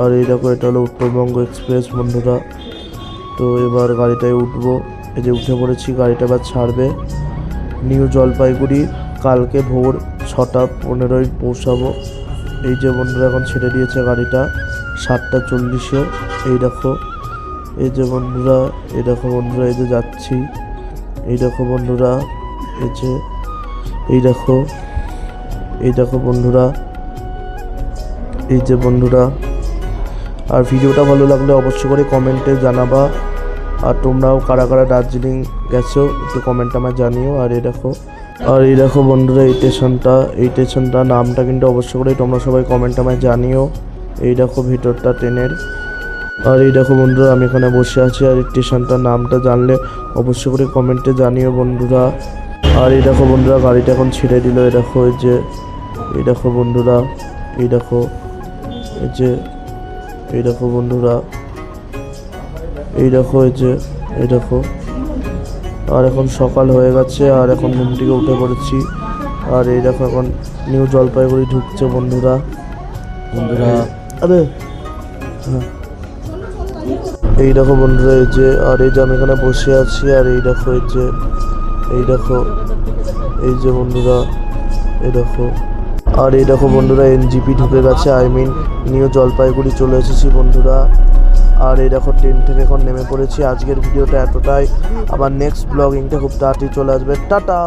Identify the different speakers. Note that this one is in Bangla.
Speaker 1: আর এই দেখো এটা হলো উত্তরবঙ্গ এক্সপ্রেস বন্ধুরা। তো এবার গাড়িটায় উঠবো, এই যে উঠে পড়েছি, গাড়িটা এবার ছাড়বে নিউ জলপাইগুড়ি। কালকে ভোর 6:15 পৌঁছাবো। এই যে বন্ধুরা এখন ছেড়ে দিয়েছে গাড়িটা 7:40-এ। এই দেখো, এই যে বন্ধুরা, এই দেখো বন্ধুরা, এই যে যাচ্ছি, এই দেখো বন্ধুরা, এই যে এই দেখো, এই দেখো বন্ধুরা, এই যে বন্ধুরা। আর ভিডিওটা ভালো লাগলে অবশ্যই করে কমেন্টে জানাবা। আর তোমরাও কারা কারা দার্জিলিং গেছো একটু কমেন্ট আমায় জানিও। আর এই দেখো বন্ধুরা, এই স্টেশনটা নামটা কিন্তু অবশ্যই করে তোমরা সবাই কমেন্ট আমায় জানিও। এই দেখো ভিতরটা ট্রেনের। আর এই দেখো বন্ধুরা, আমি এখানে বসে আছি। আর এই স্টেশনটার নামটা জানলে অবশ্যই করে কমেন্টে জানিও বন্ধুরা। আর এই দেখো বন্ধুরা, গাড়িটা এখন ছেড়ে দিল। এই দেখো, এই যে এই দেখো বন্ধুরা, এই দেখো, এই যে এই দেখো বন্ধুরা, এই দেখো, এই যে এই দেখো। আর এখন সকাল হয়ে গেছে, আর এখন ঘুম থেকে উঠে পড়েছি। আর এই দেখো এখন নিউ জলপাইগুড়ি ঢুকছে বন্ধুরা। আরে হ্যাঁ, এই দেখো বন্ধুরা, এই যে, আর এই যে আমি এখানে বসে আছি। আর এই দেখো, এই যে এই দেখো, এই যে বন্ধুরা, এই দেখো। আর এই দেখো বন্ধুরা, এনজিপি ঢুকে গেছে, নিউ জলপাইগুড়ি চলে এসেছি বন্ধুরা। আর এই দেখো ট্রেন থেকে এখন নেমে পড়েছি। আজকের ভিডিওটা এতটাই, আবার নেক্সট ব্লগিংটা খুব তাড়াতাড়ি চলে আসবে। টাটা।